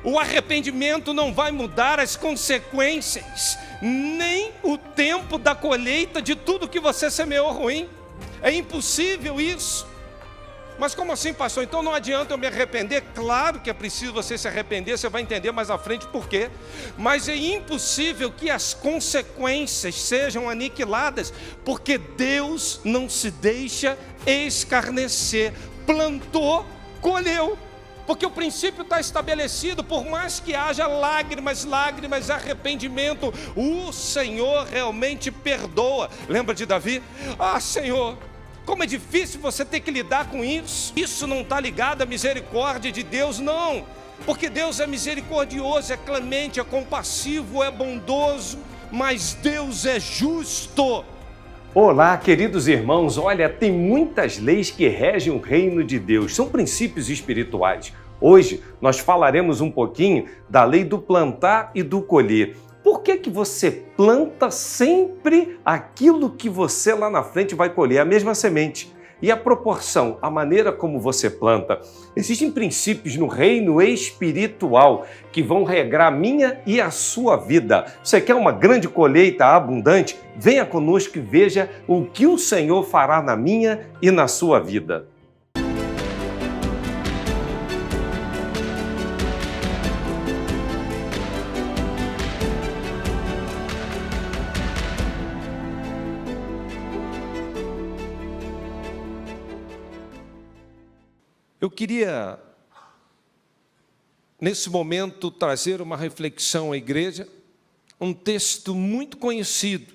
O arrependimento não vai mudar as consequências, nem o tempo da colheita de tudo que você semeou ruim. É impossível isso. Mas como assim, pastor? Então não adianta eu me arrepender? Claro que é preciso você se arrepender, você vai entender mais à frente por quê. Mas é impossível que as consequências sejam aniquiladas, porque Deus não se deixa escarnecer. Plantou, colheu. Porque o princípio está estabelecido, por mais que haja lágrimas, arrependimento, o Senhor realmente perdoa. Lembra de Davi? Ah, Senhor, como é difícil você ter que lidar com isso. Isso não está ligado à misericórdia de Deus, não. Porque Deus é misericordioso, é clemente, é compassivo, é bondoso, mas Deus é justo. Olá, queridos irmãos, olha, tem muitas leis que regem o reino de Deus, são princípios espirituais. Hoje nós falaremos um pouquinho da lei do plantar e do colher. Por que você planta sempre aquilo que você lá na frente vai colher, a mesma semente? E a proporção, a maneira como você planta. Existem princípios no reino espiritual que vão regrar a minha e a sua vida. Você quer uma grande colheita abundante? Venha conosco e veja o que o Senhor fará na minha e na sua vida. Eu queria, nesse momento, trazer uma reflexão à igreja, um texto muito conhecido,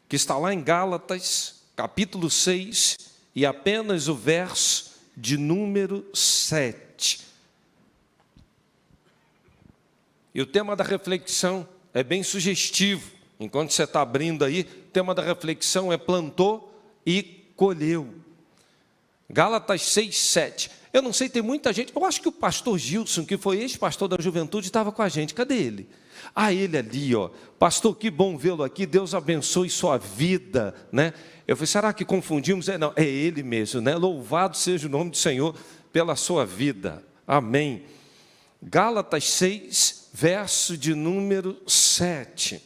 que está lá em Gálatas, capítulo 6, e apenas o verso de número 7. E o tema da reflexão é bem sugestivo. Enquanto você está abrindo aí, o tema da reflexão é plantou e colheu. Gálatas 6, 7. Eu não sei, tem muita gente. Eu acho que o pastor Gilson, que foi ex-pastor da juventude, estava com a gente. Cadê ele? Ah, ele ali, ó. Pastor, que bom vê-lo aqui. Deus abençoe sua vida, né? Eu falei, será que confundimos? Não, é ele mesmo, né? Louvado seja o nome do Senhor pela sua vida. Amém. Gálatas 6, verso de número 7.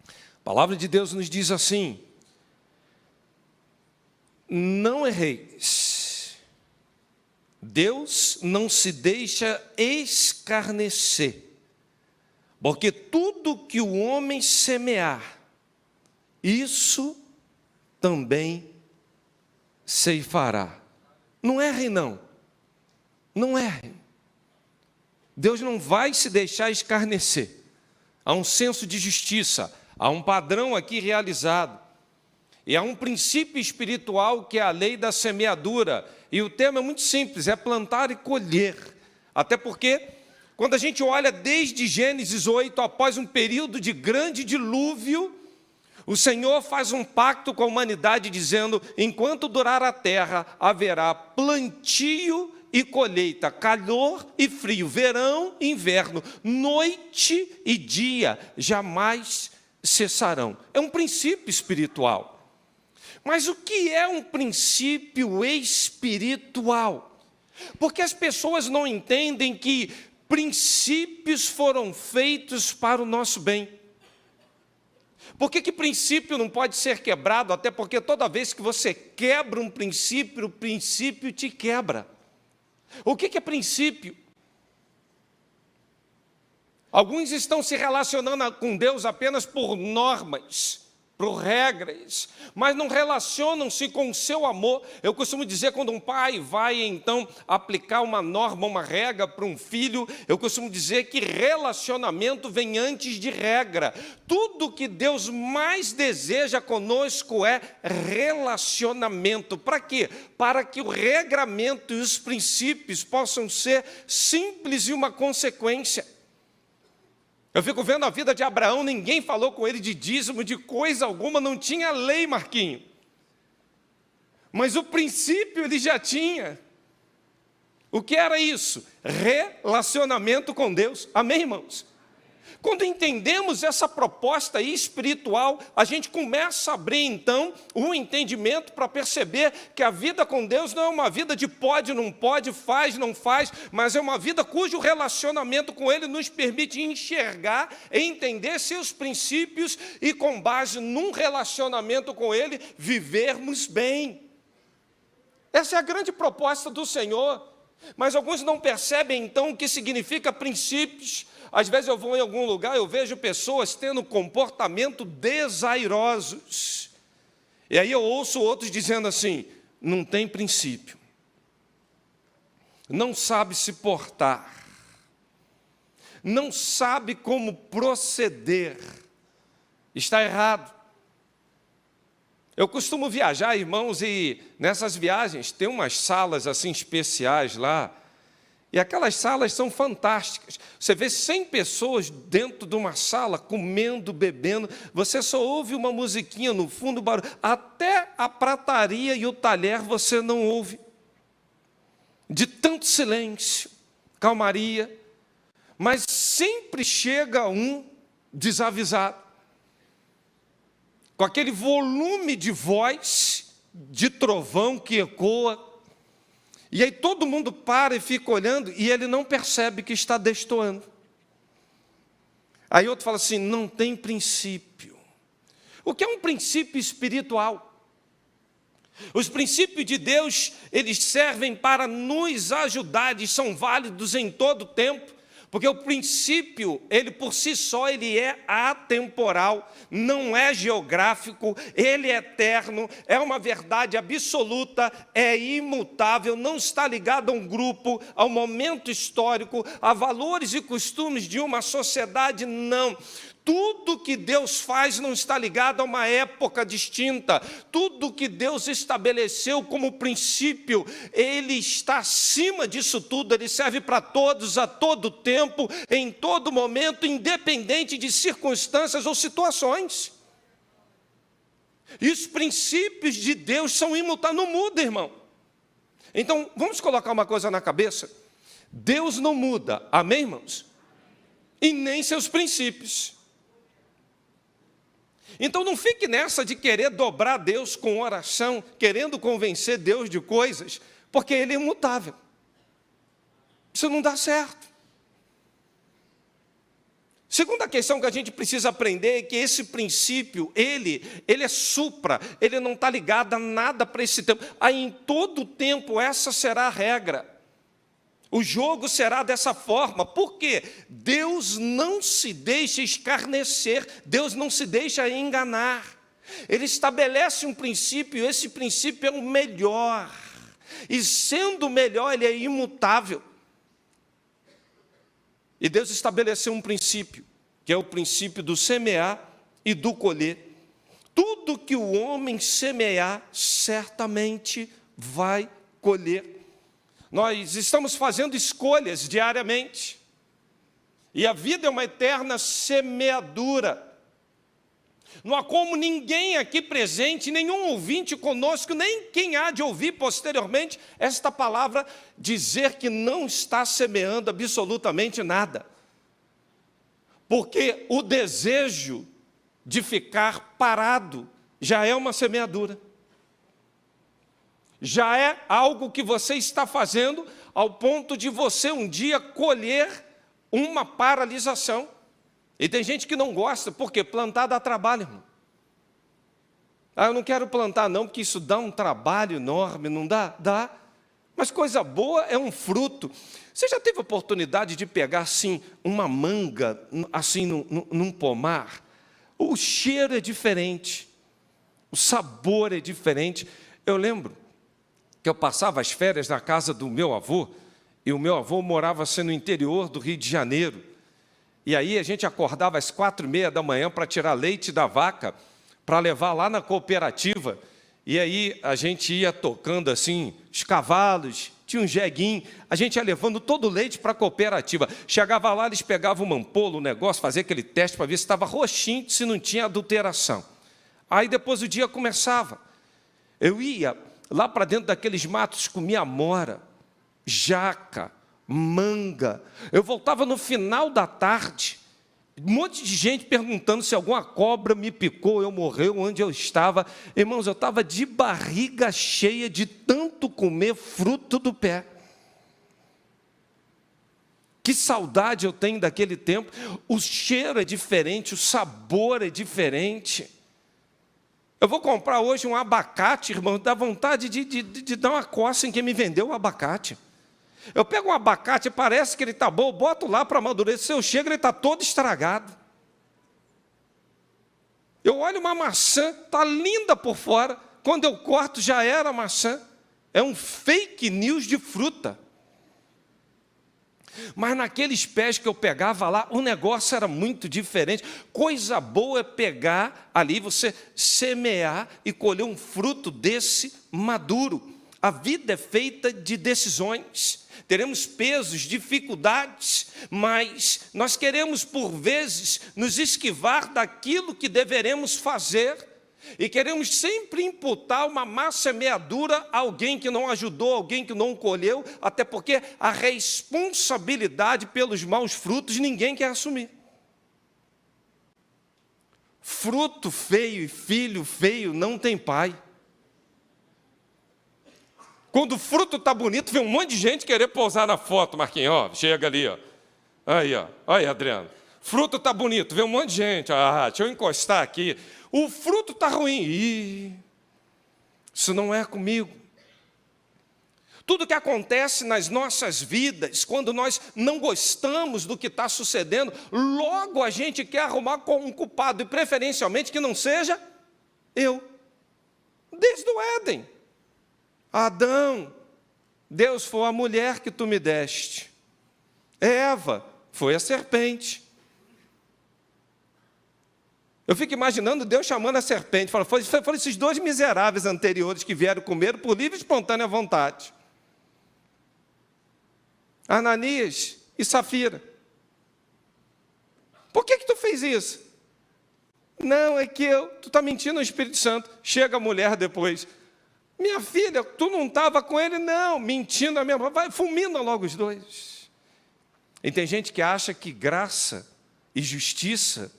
A palavra de Deus nos diz assim: não erreis. Deus não se deixa escarnecer, porque tudo que o homem semear, isso também ceifará. Não erre, não. Não erre. Deus não vai se deixar escarnecer. Há um senso de justiça, há um padrão aqui realizado. E há um princípio espiritual que é a lei da semeadura. E o tema é muito simples, é plantar e colher. Até porque, quando a gente olha desde Gênesis 8, após um período de grande dilúvio, o Senhor faz um pacto com a humanidade dizendo: enquanto durar a terra, haverá plantio e colheita, calor e frio, verão e inverno, noite e dia, jamais cessarão. É um princípio espiritual. Mas o que é um princípio espiritual? Porque as pessoas não entendem que princípios foram feitos para o nosso bem. Por que princípio não pode ser quebrado? Até porque toda vez que você quebra um princípio, o princípio te quebra. O que é princípio? Alguns estão se relacionando com Deus apenas por normas, por regras, mas não relacionam-se com o seu amor. Eu costumo dizer, quando um pai vai então aplicar uma norma, uma regra para um filho, eu costumo dizer que relacionamento vem antes de regra. Tudo que Deus mais deseja conosco é relacionamento. Para quê? Para que o regramento e os princípios possam ser simples e uma consequência. Eu fico vendo a vida de Abraão, ninguém falou com ele de dízimo, de coisa alguma, não tinha lei, Marquinho. Mas o princípio ele já tinha. O que era isso? Relacionamento com Deus. Amém, irmãos? Quando entendemos essa proposta espiritual, a gente começa a abrir, então, um entendimento para perceber que a vida com Deus não é uma vida de pode, não pode, faz, não faz, mas é uma vida cujo relacionamento com Ele nos permite enxergar e entender seus princípios e, com base num relacionamento com Ele, vivermos bem. Essa é a grande proposta do Senhor. Mas alguns não percebem, então, o que significa princípios. Às vezes eu vou em algum lugar, eu vejo pessoas tendo comportamento desairosos. E aí eu ouço outros dizendo assim, não tem princípio. Não sabe se portar. Não sabe como proceder. Está errado. Eu costumo viajar, irmãos, e nessas viagens tem umas salas assim especiais lá, e aquelas salas são fantásticas. Você vê 100 pessoas dentro de uma sala, comendo, bebendo, você só ouve uma musiquinha no fundo, barulho. Até a prataria e o talher você não ouve. De tanto silêncio, calmaria, mas sempre chega um desavisado, com aquele volume de voz, de trovão que ecoa, e aí todo mundo para e fica olhando, e ele não percebe que está destoando. Aí outro fala assim, não tem princípio. O que é um princípio espiritual? Os princípios de Deus, eles servem para nos ajudar, e são válidos em todo tempo, porque o princípio, ele por si só, ele é atemporal, não é geográfico, ele é eterno, é uma verdade absoluta, é imutável, não está ligado a um grupo, a um momento histórico, a valores e costumes de uma sociedade, não. Tudo que Deus faz não está ligado a uma época distinta. Tudo que Deus estabeleceu como princípio, Ele está acima disso tudo. Ele serve para todos, a todo tempo, em todo momento, independente de circunstâncias ou situações. E os princípios de Deus são imutáveis, não muda, irmão. Então, vamos colocar uma coisa na cabeça. Deus não muda, amém, irmãos? E nem seus princípios. Então não fique nessa de querer dobrar Deus com oração, querendo convencer Deus de coisas, porque Ele é imutável. Isso não dá certo. Segunda questão que a gente precisa aprender é que esse princípio, ele é supra, ele não está ligado a nada para esse tempo. Aí em todo tempo essa será a regra. O jogo será dessa forma, porque Deus não se deixa escarnecer, Deus não se deixa enganar. Ele estabelece um princípio, e esse princípio é o melhor. E sendo o melhor, ele é imutável. E Deus estabeleceu um princípio, que é o princípio do semear e do colher. Tudo que o homem semear, certamente vai colher. Nós estamos fazendo escolhas diariamente. E a vida é uma eterna semeadura. Não há como ninguém aqui presente, nenhum ouvinte conosco, nem quem há de ouvir posteriormente esta palavra, dizer que não está semeando absolutamente nada. Porque o desejo de ficar parado já é uma semeadura. Já é algo que você está fazendo ao ponto de você um dia colher uma paralisação. E tem gente que não gosta, porque plantar dá trabalho, irmão. Eu não quero plantar não, porque isso dá um trabalho enorme, não dá? Dá. Mas coisa boa é um fruto. Você já teve a oportunidade de pegar assim uma manga, assim num pomar? O cheiro é diferente, o sabor é diferente. Eu lembro que eu passava as férias na casa do meu avô, e o meu avô morava assim no interior do Rio de Janeiro. E aí a gente acordava às 4h30 da manhã para tirar leite da vaca, para levar lá na cooperativa. E aí a gente ia tocando assim, os cavalos, tinha um jeguinho, a gente ia levando todo o leite para a cooperativa. Chegava lá, eles pegavam uma ampola, um negócio, fazia aquele teste para ver se estava roxinho, se não tinha adulteração. Aí depois o dia começava. Eu ia lá para dentro daqueles matos, comia amora, jaca, manga. Eu voltava no final da tarde Um monte de gente perguntando se alguma cobra me picou, eu morreu, onde eu estava. Irmãos, eu estava de barriga cheia de tanto comer fruto do pé. Que saudade eu tenho daquele tempo. O cheiro é diferente, o sabor é diferente. Eu vou comprar hoje um abacate, irmão, dá vontade de dar uma coça em quem me vendeu o abacate. Eu pego um abacate, parece que ele está bom, eu boto lá para amadurecer, eu chego, ele está todo estragado. Eu olho uma maçã, está linda por fora, quando eu corto já era maçã. É um fake news de fruta. Mas naqueles pés que eu pegava lá, o negócio era muito diferente. Coisa boa é pegar ali, você semear e colher um fruto desse maduro. A vida é feita de decisões. Teremos pesos, dificuldades, mas nós queremos, por vezes, nos esquivar daquilo que deveremos fazer e queremos sempre imputar uma má semeadura a alguém que não ajudou, alguém que não colheu, até porque a responsabilidade pelos maus frutos ninguém quer assumir. Fruto feio e filho feio não tem pai. Quando o fruto está bonito, vem um monte de gente querer pousar na foto, Marquinhos, ó, chega ali, ó. Aí, ó, aí, Adriano. Fruto está bonito, vem um monte de gente, deixa eu encostar aqui. O fruto está ruim. Isso não é comigo. Tudo que acontece nas nossas vidas, quando nós não gostamos do que está sucedendo, logo a gente quer arrumar com um culpado, e preferencialmente que não seja eu. Desde o Éden. Adão, Deus foi a mulher que tu me deste. Eva, foi a serpente. Eu fico imaginando Deus chamando a serpente, falando, foram esses dois miseráveis anteriores que vieram comer por livre e espontânea vontade. Ananias e Safira. Por que tu fez isso? Não, é que tu está mentindo ao Espírito Santo. Chega a mulher depois. Minha filha, tu não estava com ele? Não, mentindo a minha mãe. Vai, fulmina logo os dois. E tem gente que acha que graça e justiça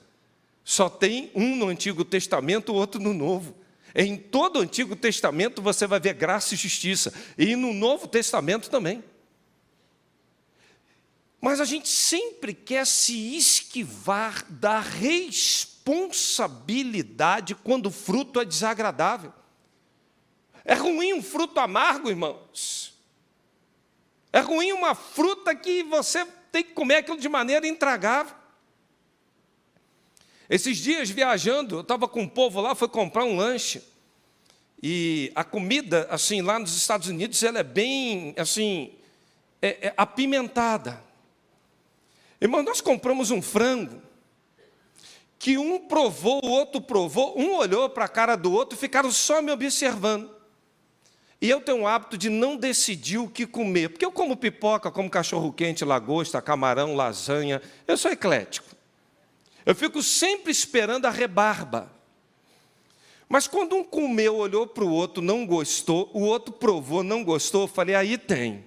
só tem um no Antigo Testamento, o outro no Novo. Em todo o Antigo Testamento você vai ver graça e justiça. E no Novo Testamento também. Mas a gente sempre quer se esquivar da responsabilidade quando o fruto é desagradável. É ruim um fruto amargo, irmãos. É ruim uma fruta que você tem que comer aquilo de maneira intragável. Esses dias, viajando, eu estava com um povo lá, fui comprar um lanche. E a comida, assim, lá nos Estados Unidos, ela é bem, assim, apimentada. Irmão, nós compramos um frango, que um provou, o outro provou, um olhou para a cara do outro e ficaram só me observando. E eu tenho o hábito de não decidir o que comer, porque eu como pipoca, como cachorro-quente, lagosta, camarão, lasanha, eu sou eclético. Eu fico sempre esperando a rebarba. Mas quando um comeu, olhou para o outro, não gostou, o outro provou, não gostou, eu falei, aí tem.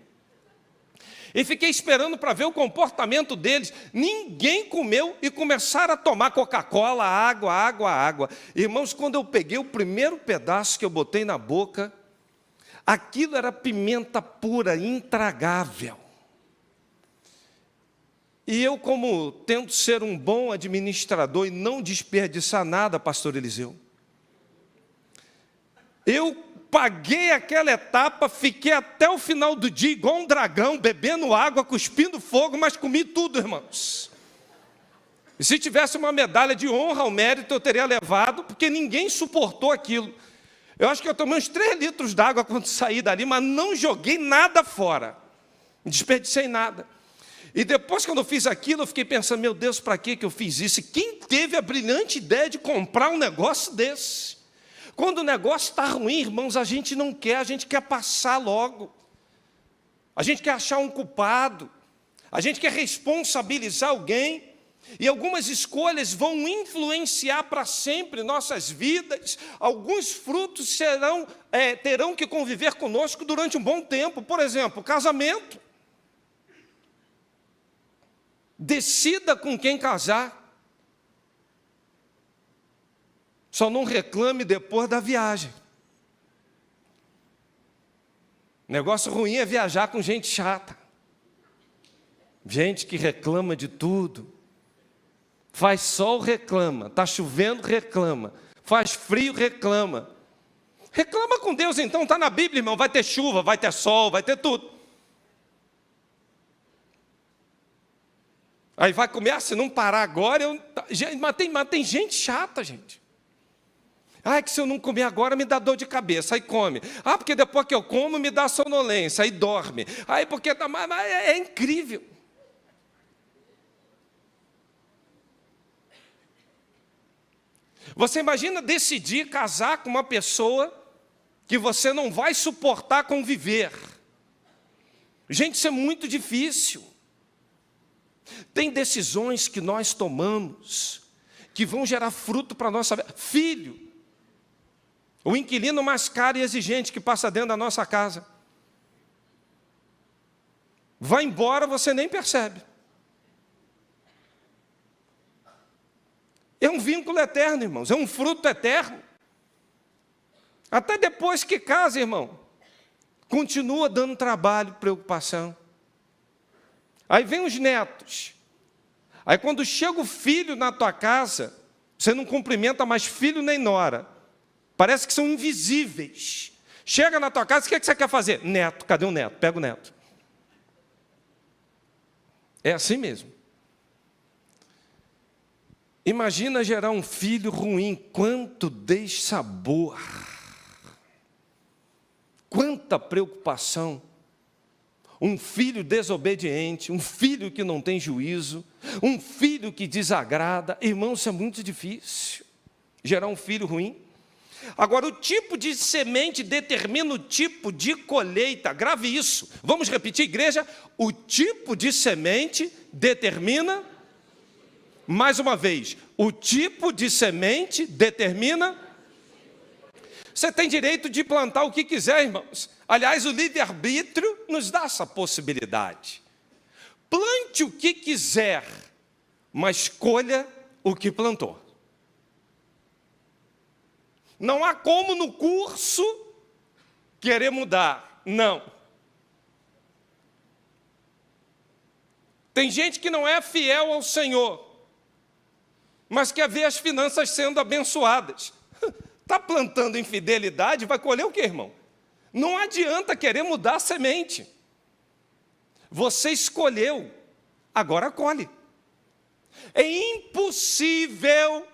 E fiquei esperando para ver o comportamento deles. Ninguém comeu e começaram a tomar Coca-Cola, água. Irmãos, quando eu peguei o primeiro pedaço que eu botei na boca, aquilo era pimenta pura, intragável. E eu, como tento ser um bom administrador e não desperdiçar nada, pastor Eliseu, eu paguei aquela etapa, fiquei até o final do dia igual um dragão, bebendo água, cuspindo fogo, mas comi tudo, irmãos. E se tivesse uma medalha de honra ao mérito, eu teria levado, porque ninguém suportou aquilo. Eu acho que eu tomei uns 3 litros d'água quando saí dali, mas não joguei nada fora. Não desperdicei nada. E depois, quando eu fiz aquilo, eu fiquei pensando, meu Deus, para que eu fiz isso? E quem teve a brilhante ideia de comprar um negócio desse? Quando o negócio está ruim, irmãos, a gente não quer, a gente quer passar logo. A gente quer achar um culpado. A gente quer responsabilizar alguém. E algumas escolhas vão influenciar para sempre nossas vidas. Alguns frutos terão que conviver conosco durante um bom tempo. Por exemplo, casamento. Decida com quem casar. Só não reclame depois da viagem. Negócio ruim é viajar com gente chata. Gente que reclama de tudo. Faz sol, reclama. Está chovendo, reclama. Faz frio, reclama. Reclama com Deus então, está na Bíblia, irmão. Vai ter chuva, vai ter sol, vai ter tudo. Aí vai comer, se não parar agora, mas tem gente chata, gente. Ah, é que se eu não comer agora me dá dor de cabeça, aí come. Ah, porque depois que eu como me dá sonolência, aí dorme. Aí porque é incrível. Você imagina decidir casar com uma pessoa que você não vai suportar conviver. Gente, isso é muito difícil. Tem decisões que nós tomamos que vão gerar fruto para a nossa vida. Filho, o inquilino mais caro e exigente que passa dentro da nossa casa. Vai embora, você nem percebe. É um vínculo eterno, irmãos, é um fruto eterno. Até depois que casa, irmão, continua dando trabalho, preocupação. Aí vem os netos. Aí quando chega o filho na tua casa, você não cumprimenta mais filho nem nora. Parece que são invisíveis. Chega na tua casa, o que você quer fazer? Neto, cadê o neto? Pega o neto. É assim mesmo. Imagina gerar um filho ruim, quanto dessabor, quanta preocupação. Um filho desobediente, um filho que não tem juízo, um filho que desagrada. Irmão, isso é muito difícil, gerar um filho ruim. Agora, o tipo de semente determina o tipo de colheita. Grave isso. Vamos repetir, igreja? O tipo de semente determina... Mais uma vez, o tipo de semente determina... Você tem direito de plantar o que quiser, irmãos. Aliás, o livre-arbítrio nos dá essa possibilidade. Plante o que quiser, mas colha o que plantou. Não há como no curso querer mudar, não. Tem gente que não é fiel ao Senhor, mas quer ver as finanças sendo abençoadas. Está plantando infidelidade, vai colher o quê, irmão? Não adianta querer mudar a semente. Você escolheu, agora colhe. É impossível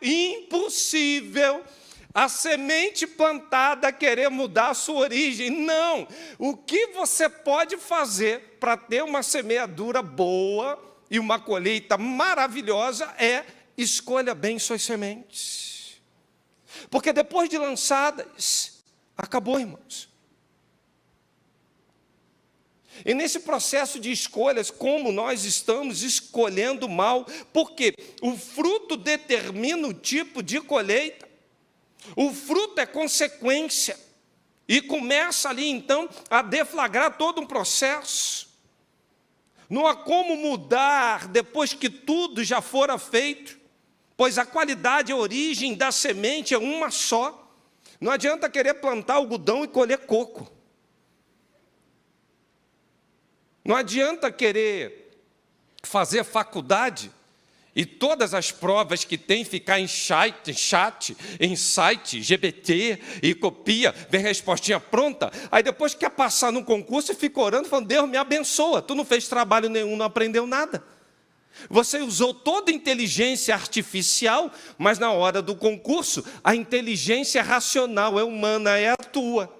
a semente plantada querer mudar a sua origem. Não. O que você pode fazer para ter uma semeadura boa e uma colheita maravilhosa é escolha bem suas sementes. Porque depois de lançadas, acabou, irmãos. E nesse processo de escolhas, como nós estamos escolhendo mal, porque o fruto determina o tipo de colheita, o fruto é consequência, e começa ali então a deflagrar todo um processo. Não há como mudar depois que tudo já fora feito, pois a qualidade e a origem da semente é uma só. Não adianta querer plantar algodão e colher coco. Não adianta querer fazer faculdade e todas as provas que tem ficar em chat, em site, GBT, e copia, vem respostinha pronta, aí depois quer passar no concurso e fica orando, falando, Deus me abençoa, tu não fez trabalho nenhum, não aprendeu nada. Você usou toda a inteligência artificial, mas na hora do concurso, a inteligência racional é humana, é a tua.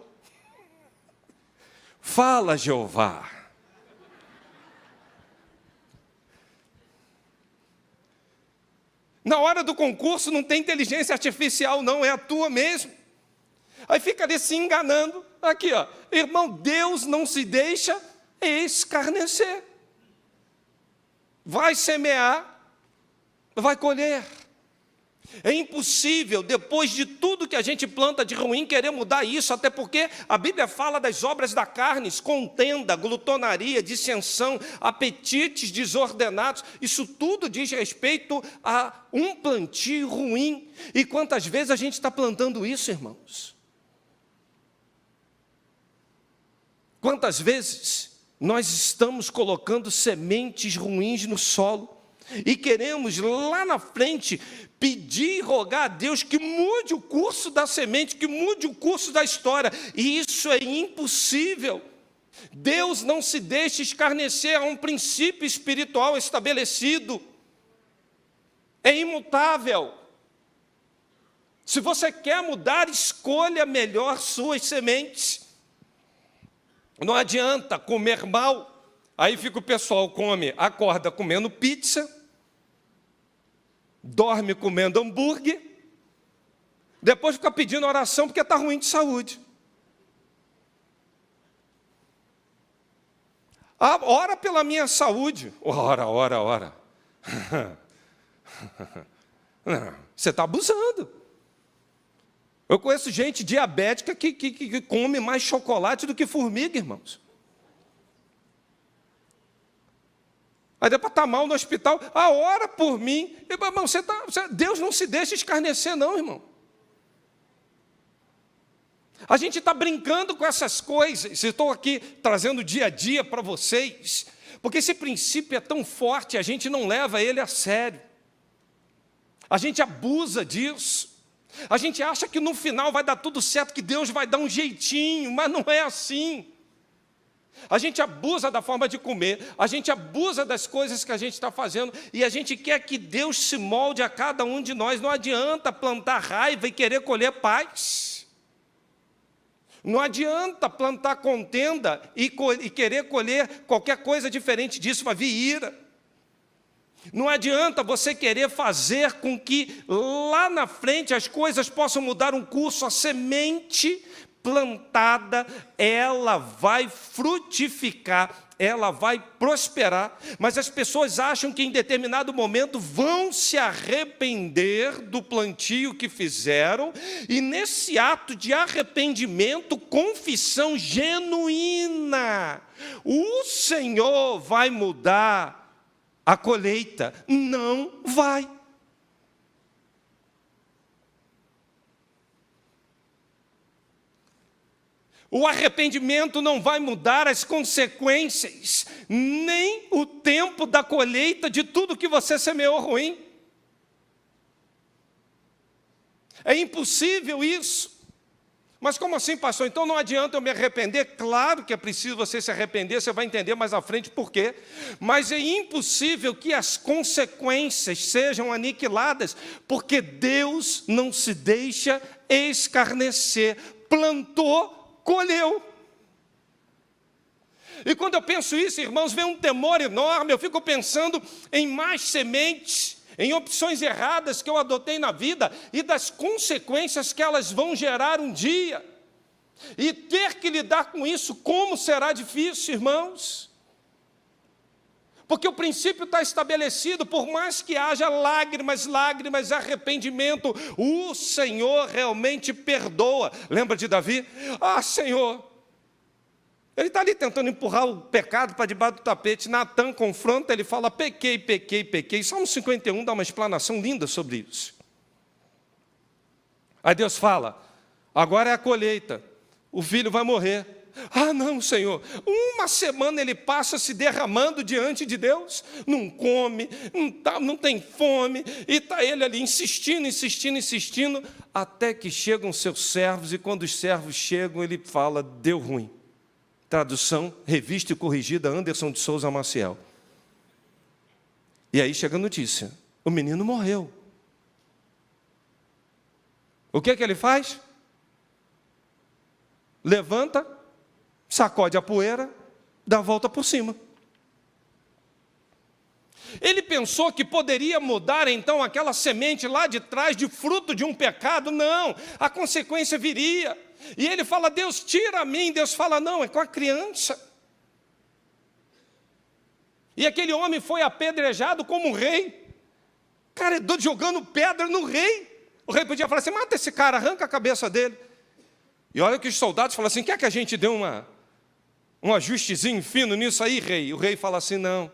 Fala, Jeová. Na hora do concurso não tem inteligência artificial, não, é a tua mesmo. Aí fica ali se enganando. Aqui, ó, irmão, Deus não se deixa escarnecer. Vai semear, vai colher. É impossível, depois de tudo que a gente planta de ruim, querer mudar isso, até porque a Bíblia fala das obras da carne, contenda, glutonaria, dissensão, apetites desordenados. Isso tudo diz respeito a um plantio ruim. E quantas vezes a gente está plantando isso, irmãos? Quantas vezes nós estamos colocando sementes ruins no solo e queremos lá na frente pedir e rogar a Deus que mude o curso da semente, que mude o curso da história, e isso é impossível. Deus não se deixa escarnecer a um princípio espiritual estabelecido, é imutável. Se você quer mudar, escolha melhor suas sementes. Não adianta comer mal, aí fica o pessoal, acorda comendo pizza, dorme comendo hambúrguer, depois fica pedindo oração porque está ruim de saúde. Ora pela minha saúde. Ora. Não, você está abusando. Eu conheço gente diabética que come mais chocolate do que formiga, irmãos. Aí depois está mal no hospital, ora por mim. Irmão, Deus não se deixa escarnecer não, irmão. A gente está brincando com essas coisas. Estou aqui trazendo dia a dia para vocês, porque esse princípio é tão forte, a gente não leva ele a sério. A gente abusa disso. A gente acha que no final vai dar tudo certo, que Deus vai dar um jeitinho, mas não é assim. A gente abusa da forma de comer, a gente abusa das coisas que a gente está fazendo, e a gente quer que Deus se molde a cada um de nós. Não adianta plantar raiva e querer colher paz. Não adianta plantar contenda e querer colher qualquer coisa diferente disso, vai vir ira. Não adianta você querer fazer com que lá na frente as coisas possam mudar um curso. A semente plantada, ela vai frutificar, ela vai prosperar, mas as pessoas acham que em determinado momento vão se arrepender do plantio que fizeram, e nesse ato de arrependimento, confissão genuína, o Senhor vai mudar a colheita. Não vai. O arrependimento não vai mudar as consequências, nem o tempo da colheita de tudo que você semeou ruim. É impossível isso. Mas como assim, pastor? Então não adianta eu me arrepender? Claro que é preciso você se arrepender, você vai entender mais à frente por quê. Mas é impossível que as consequências sejam aniquiladas, porque Deus não se deixa escarnecer. Plantou, colheu. E quando eu penso isso, irmãos, vem um temor enorme. Eu fico pensando em mais sementes, em opções erradas que eu adotei na vida e das consequências que elas vão gerar um dia. E ter que lidar com isso, como será difícil, irmãos? Porque o princípio está estabelecido, por mais que haja lágrimas, arrependimento, o Senhor realmente perdoa. Lembra de Davi? Senhor, ele está ali tentando empurrar o pecado para debaixo do tapete. Natan confronta, ele fala, pequei. Salmo 51 dá uma explanação linda sobre isso. Aí Deus fala, agora é a colheita, o filho vai morrer. Não, Senhor, uma semana ele passa se derramando diante de Deus, não come, não tem fome, e está ele ali insistindo, até que chegam seus servos, e quando os servos chegam, ele fala, deu ruim. Tradução, revista e corrigida, Anderson de Souza Maciel. E aí chega a notícia, o menino morreu. O que ele faz? Levanta, sacode a poeira, dá a volta por cima. Ele pensou que poderia mudar então aquela semente lá de trás de fruto de um pecado. Não, a consequência viria. E ele fala, Deus, tira a mim. Deus fala, não, é com a criança. E aquele homem foi apedrejado como um rei. Cara, é doido, jogando pedra no rei. O rei podia falar assim, mata esse cara, arranca a cabeça dele. E olha que os soldados falam assim, quer que a gente dê um ajustezinho fino nisso aí, rei? O rei fala assim, não,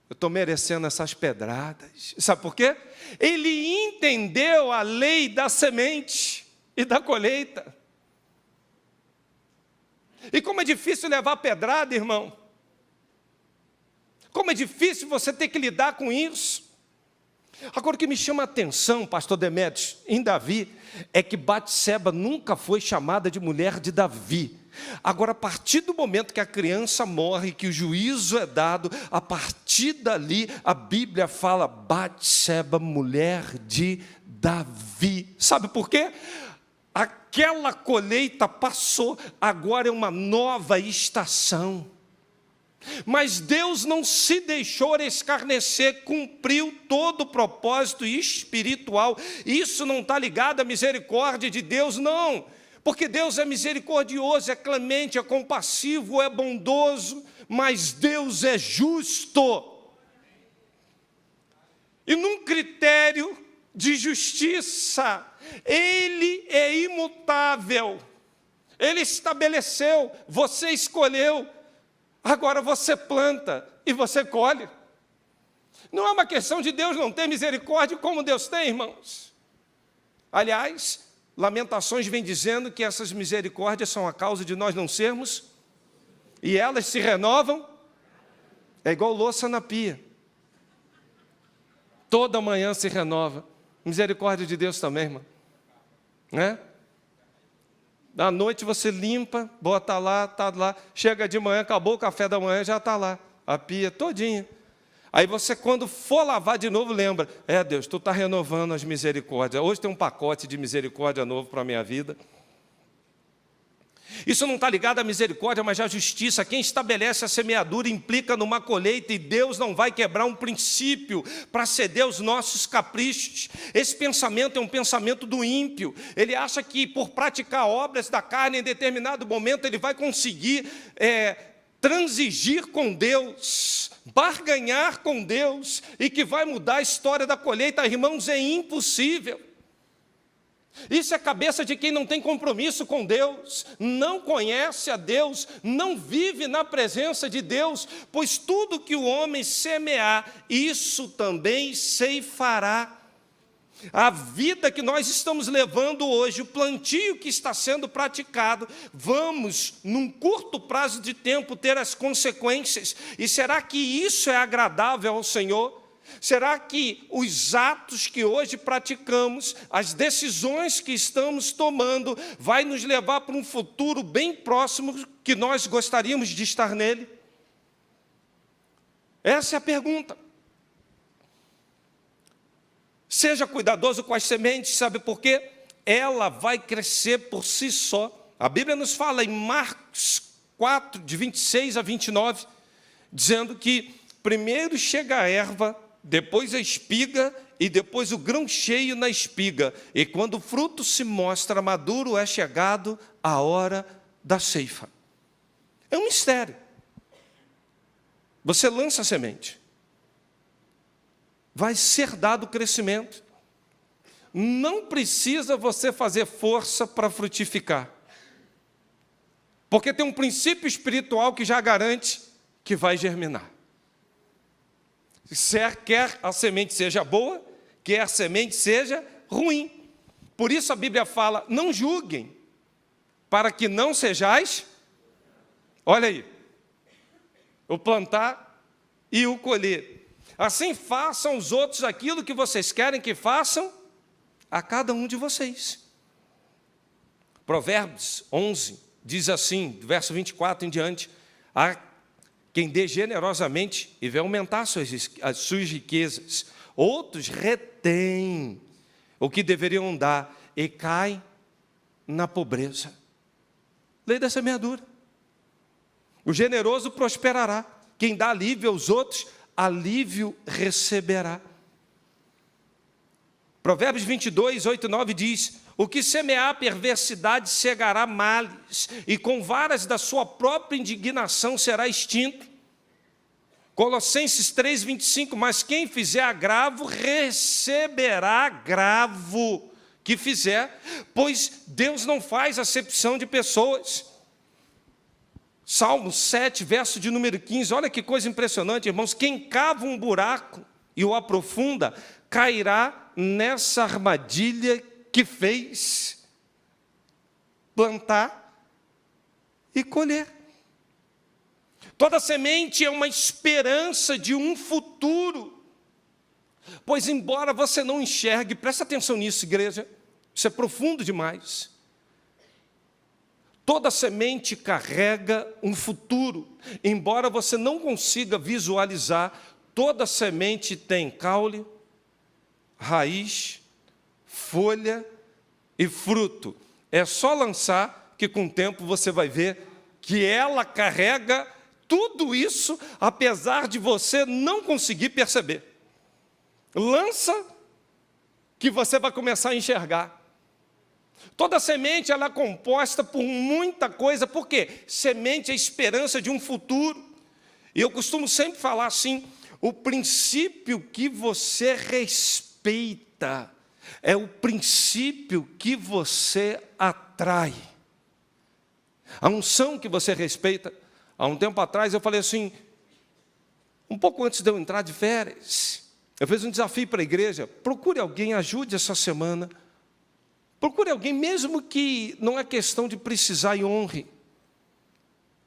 eu estou merecendo essas pedradas. Sabe por quê? Ele entendeu a lei da semente e da colheita. E como é difícil levar pedrada, irmão. Como é difícil você ter que lidar com isso. Agora, o que me chama a atenção, pastor Demetrios, em Davi, é que Batseba nunca foi chamada de mulher de Davi. Agora, a partir do momento que a criança morre, que o juízo é dado, a partir dali, a Bíblia fala Batseba, mulher de Davi. Sabe por quê? Aquela colheita passou, agora é uma nova estação. Mas Deus não se deixou escarnecer, cumpriu todo o propósito espiritual. Isso não está ligado à misericórdia de Deus, não. Porque Deus é misericordioso, é clemente, é compassivo, é bondoso, mas Deus é justo. E num critério de justiça, Ele é imutável. Ele estabeleceu, você escolheu. Agora você planta e você colhe. Não é uma questão de Deus não ter misericórdia como Deus tem, irmãos. Aliás, Lamentações vem dizendo que essas misericórdias são a causa de nós não sermos, e elas se renovam, é igual louça na pia. Toda manhã se renova. Misericórdia de Deus também, irmão. Né? À noite você limpa, bota lá, está lá. Chega de manhã, acabou o café da manhã, já está lá. A pia todinha. Aí você, quando for lavar de novo, lembra. Deus, Tu está renovando as misericórdias. Hoje tem um pacote de misericórdia novo para a minha vida. Isso não está ligado à misericórdia, mas à justiça. Quem estabelece a semeadura implica numa colheita, e Deus não vai quebrar um princípio para ceder aos nossos caprichos. Esse pensamento é um pensamento do ímpio. Ele acha que por praticar obras da carne, em determinado momento, ele vai conseguir transigir com Deus, barganhar com Deus, e que vai mudar a história da colheita. Irmãos, é impossível. Isso é a cabeça de quem não tem compromisso com Deus, não conhece a Deus, não vive na presença de Deus, pois tudo que o homem semear, isso também ceifará. A vida que nós estamos levando hoje, o plantio que está sendo praticado, vamos, num curto prazo de tempo, ter as consequências. E será que isso é agradável ao Senhor? Será que os atos que hoje praticamos, as decisões que estamos tomando, vai nos levar para um futuro bem próximo que nós gostaríamos de estar nele? Essa é a pergunta. Seja cuidadoso com as sementes, sabe por quê? Ela vai crescer por si só. A Bíblia nos fala em Marcos 4, de 26 a 29, dizendo que primeiro chega a erva, depois a espiga e depois o grão cheio na espiga. E quando o fruto se mostra maduro, é chegado a hora da ceifa. É um mistério. Você lança a semente. Vai ser dado crescimento. Não precisa você fazer força para frutificar. Porque tem um princípio espiritual que já garante que vai germinar. Quer a semente seja boa, quer a semente seja ruim. Por isso a Bíblia fala, não julguem, para que não sejais, olha aí, o plantar e o colher. Assim façam os outros aquilo que vocês querem que façam a cada um de vocês. Provérbios 11 diz assim, verso 24 em diante, quem dê generosamente e vai aumentar as suas riquezas. Outros retêm o que deveriam dar e caem na pobreza. Lei da semeadura. O generoso prosperará. Quem dá alívio aos outros, alívio receberá. Provérbios 22, 8 e 9 diz, o que semear perversidade cegará males, e com varas da sua própria indignação será extinto. Colossenses 3:25, mas quem fizer agravo, receberá agravo que fizer, pois Deus não faz acepção de pessoas. Salmo 7, verso de número 15, olha que coisa impressionante, irmãos. Quem cava um buraco e o aprofunda, cairá nessa armadilha que fez: plantar e colher. Toda semente é uma esperança de um futuro. Pois embora você não enxergue, presta atenção nisso, igreja, isso é profundo demais. Toda semente carrega um futuro. Embora você não consiga visualizar, toda semente tem caule, raiz, folha e fruto. É só lançar que com o tempo você vai ver que ela carrega tudo isso, apesar de você não conseguir perceber. Lança que você vai começar a enxergar. Toda semente ela é composta por muita coisa. Por quê? Semente é a esperança de um futuro. E eu costumo sempre falar assim: o princípio que você respeita é o princípio que você atrai. A unção que você respeita. Há um tempo atrás eu falei assim, um pouco antes de eu entrar de férias, eu fiz um desafio para a igreja: procure alguém, ajude essa semana. Procure alguém, mesmo que não é questão de precisar, e honre.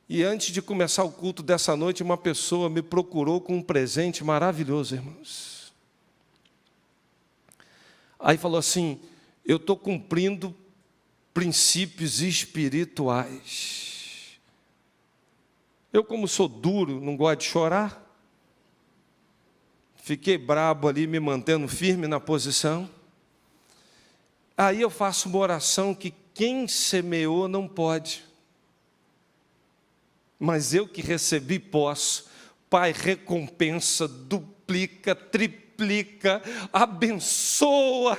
E antes de começar o culto dessa noite, uma pessoa me procurou com um presente maravilhoso, irmãos. Aí falou assim: eu estou cumprindo princípios espirituais. Eu, como sou duro, não gosto de chorar, fiquei brabo ali, me mantendo firme na posição. Aí eu faço uma oração que quem semeou não pode, mas eu que recebi posso. Pai, recompensa, duplica, triplica, abençoa.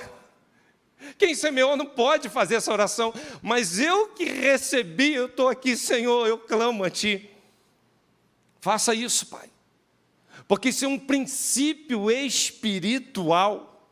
Quem semeou não pode fazer essa oração, mas eu que recebi, eu estou aqui, Senhor, eu clamo a Ti. Faça isso, Pai, porque isso é um princípio espiritual.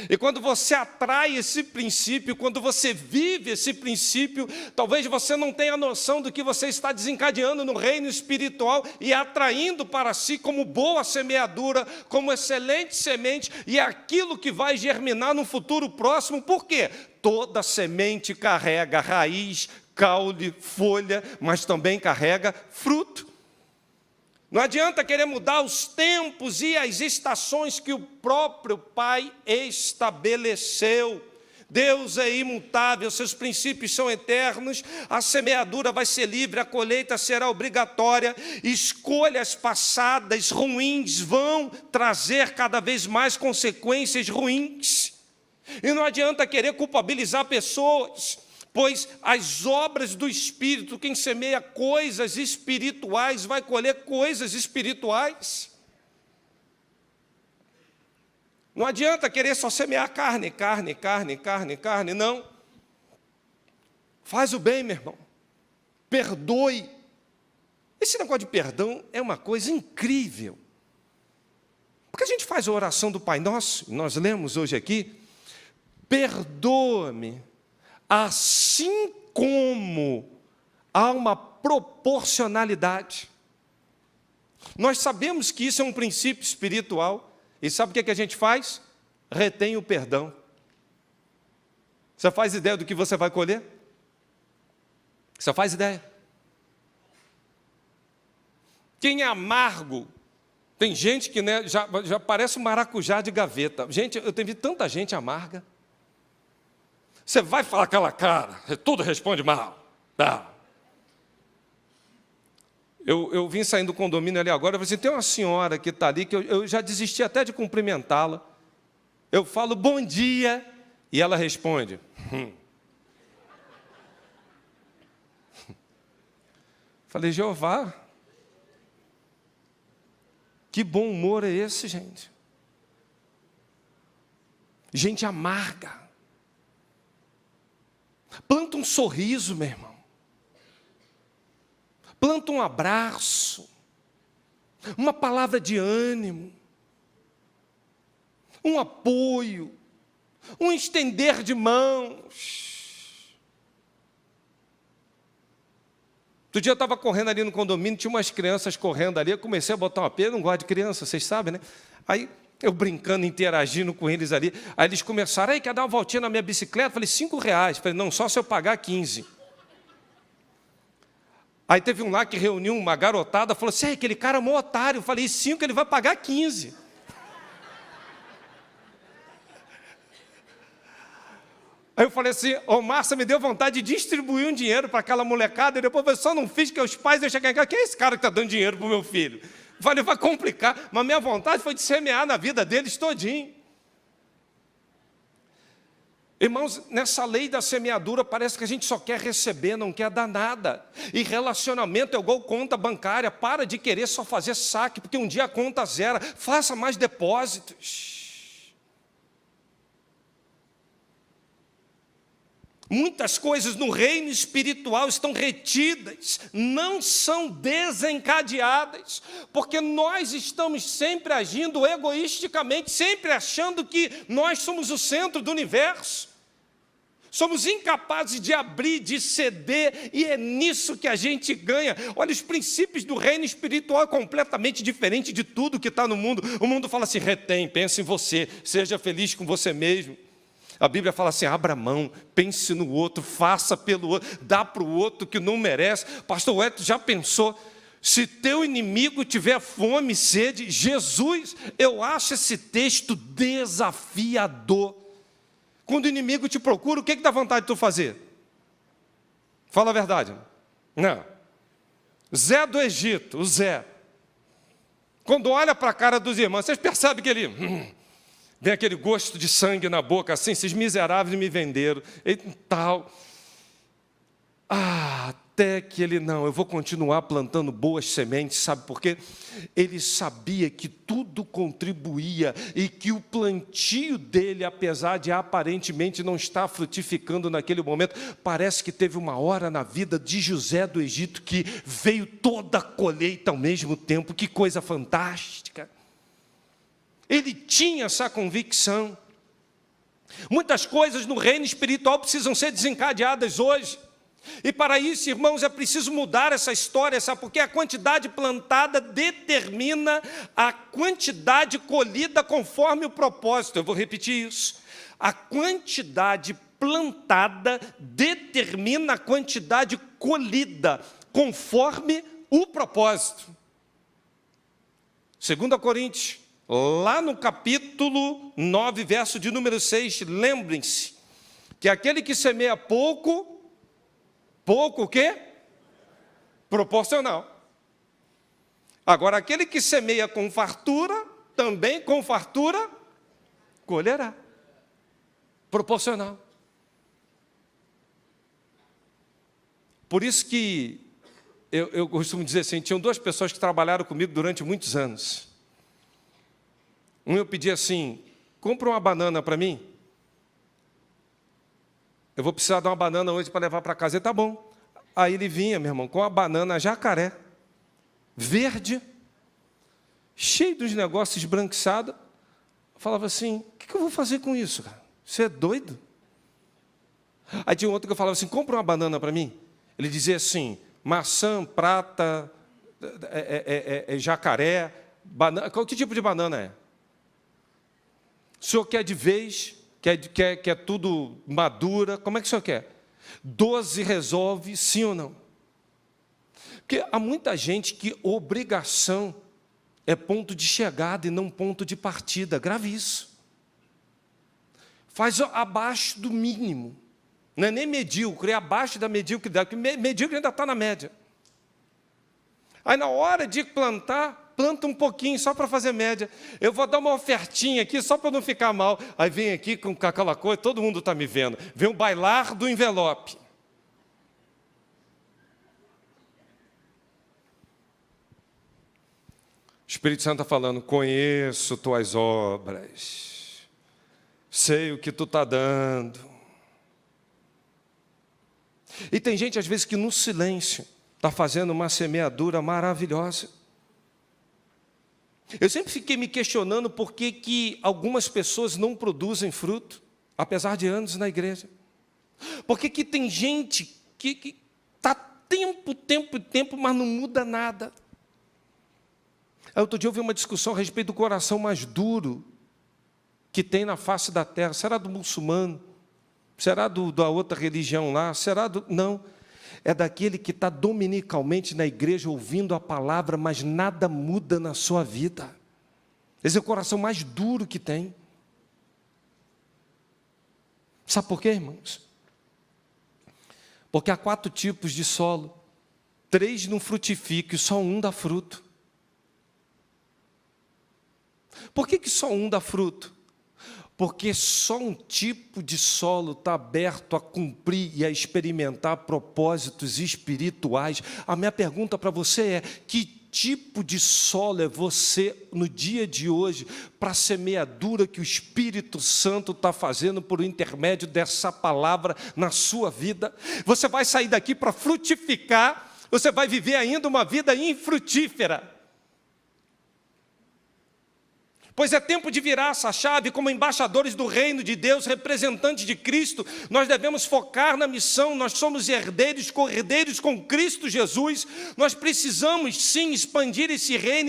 E quando você atrai esse princípio, quando você vive esse princípio, talvez você não tenha noção do que você está desencadeando no reino espiritual e atraindo para si como boa semeadura, como excelente semente, e é aquilo que vai germinar no futuro próximo. Por quê? Toda semente carrega raiz, caule, folha, mas também carrega fruto. Não adianta querer mudar os tempos e as estações que o próprio Pai estabeleceu. Deus é imutável, seus princípios são eternos, a semeadura vai ser livre, a colheita será obrigatória, escolhas passadas ruins vão trazer cada vez mais consequências ruins. E não adianta querer culpabilizar pessoas, pois as obras do Espírito, quem semeia coisas espirituais, vai colher coisas espirituais. Não adianta querer só semear carne, não. Faz o bem, meu irmão. Perdoe. Esse negócio de perdão é uma coisa incrível. Porque a gente faz a oração do Pai Nosso, nós lemos hoje aqui: perdoa-me, assim como há uma proporcionalidade. Nós sabemos que isso é um princípio espiritual. E sabe o que a gente faz? Retém o perdão. Você faz ideia do que você vai colher? Você faz ideia? Quem é amargo, tem gente que, né, já parece um maracujá de gaveta. Gente, eu tenho visto tanta gente amarga. Você vai falar aquela cara, tudo responde mal. Tá. Eu vim saindo do condomínio ali agora, eu falei assim, tem uma senhora que está ali, que eu já desisti até de cumprimentá-la. Eu falo, bom dia, e ela responde. Falei, Jeová, que bom humor é esse, gente? Gente amarga. Planta um sorriso, meu irmão. Planta um abraço. uma palavra de ânimo, um apoio, um estender de mãos. Outro dia eu estava correndo ali no condomínio, tinha umas crianças correndo ali, eu comecei a botar uma pena, eu não gosto de criança, vocês sabem, né? Aí eu brincando, interagindo com eles ali, aí eles começaram, aí quer dar uma voltinha na minha bicicleta? Falei, R$5. Falei, não, só se eu pagar 15. Aí teve um lá que reuniu uma garotada, falou assim, aquele cara é um otário. Eu falei, 5 ele vai pagar 15. Aí eu falei assim, Márcia, me deu vontade de distribuir um dinheiro para aquela molecada, e depois eu só não fiz, que os pais, eu cheguei em casa, quem é esse cara que está dando dinheiro para o meu filho? Eu falei, vai complicar, mas minha vontade foi de semear na vida deles todinho. Irmãos, nessa lei da semeadura, parece que a gente só quer receber, não quer dar nada. E relacionamento é igual conta bancária, para de querer só fazer saque, porque um dia a conta zera, faça mais depósitos. Muitas coisas no reino espiritual estão retidas, não são desencadeadas, porque nós estamos sempre agindo egoisticamente, sempre achando que nós somos o centro do universo. Somos incapazes de abrir, de ceder, e é nisso que a gente ganha. Olha, os princípios do reino espiritual é completamente diferente de tudo que está no mundo. O mundo fala assim, retém, pense em você, seja feliz com você mesmo. A Bíblia fala assim, abra mão, pense no outro, faça pelo outro, dá para o outro que não merece. Pastor Wellington já pensou, se teu inimigo tiver fome e sede, Jesus, eu acho esse texto desafiador. Quando o inimigo te procura, o que dá vontade de tu fazer? Fala a verdade. Não. Zé do Egito, o Zé. Quando olha para a cara dos irmãos, vocês percebem que ele... Vem aquele gosto de sangue na boca, assim, esses miseráveis me venderam, e tal. Até que ele, não, eu vou continuar plantando boas sementes, sabe por quê? Ele sabia que tudo contribuía e que o plantio dele, apesar de aparentemente não estar frutificando naquele momento, parece que teve uma hora na vida de José do Egito que veio toda a colheita ao mesmo tempo, que coisa fantástica. Ele tinha essa convicção. Muitas coisas no reino espiritual precisam ser desencadeadas hoje. E para isso, irmãos, é preciso mudar essa história, sabe? Porque a quantidade plantada determina a quantidade colhida conforme o propósito. Eu vou repetir isso. A quantidade plantada determina a quantidade colhida conforme o propósito. 2 Coríntios. Lá no capítulo 9, verso de número 6, lembrem-se que aquele que semeia pouco o quê? Proporcional. Agora, aquele que semeia com fartura, também com fartura, colherá. Proporcional. Por isso que eu costumo dizer assim, tinham 2 pessoas que trabalharam comigo durante muitos anos. Eu pedi assim, compra uma banana para mim. Eu vou precisar de uma banana hoje para levar para casa. Ele, tá bom. Aí ele vinha, meu irmão, com a banana jacaré, verde, cheio dos negócios esbranquiçados. Falava assim, o que eu vou fazer com isso, cara? Você é doido? Aí tinha outro que eu falava assim, compra uma banana para mim. Ele dizia assim, maçã, prata, jacaré, banana. Que tipo de banana é? O senhor quer de vez, quer tudo madura, como é que o senhor quer? 12 resolve, sim ou não? Porque há muita gente que obrigação é ponto de chegada e não ponto de partida, grave isso. Faz abaixo do mínimo, não é nem medíocre, é abaixo da mediocridade, porque medíocre ainda está na média. Aí na hora de plantar, planta um pouquinho, só para fazer média. Eu vou dar uma ofertinha aqui, só para não ficar mal. Aí vem aqui com aquela coisa, todo mundo está me vendo. Vem o bailar do envelope. O Espírito Santo está falando, conheço tuas obras, sei o que tu está dando. E tem gente, às vezes, que no silêncio está fazendo uma semeadura maravilhosa. Eu sempre fiquei me questionando por que algumas pessoas não produzem fruto, apesar de anos na igreja. Por que tem gente que está tempo, mas não muda nada? Outro dia eu vi uma discussão a respeito do coração mais duro que tem na face da terra. Será do muçulmano? Será da outra religião lá? Será do... Não. É daquele que está dominicalmente na igreja ouvindo a palavra, mas nada muda na sua vida. Esse é o coração mais duro que tem. Sabe por quê, irmãos? Porque há 4 tipos de solo. 3 não frutificam e só um dá fruto. Por que só um dá fruto? Porque só um tipo de solo está aberto a cumprir e a experimentar propósitos espirituais. A minha pergunta para você é: que tipo de solo é você no dia de hoje para a semeadura que o Espírito Santo está fazendo por intermédio dessa palavra na sua vida? Você vai sair daqui para frutificar, você vai viver ainda uma vida infrutífera. Pois é tempo de virar essa chave. Como embaixadores do reino de Deus, representantes de Cristo, nós devemos focar na missão. Nós somos herdeiros, co-herdeiros com Cristo Jesus. Nós precisamos sim expandir esse reino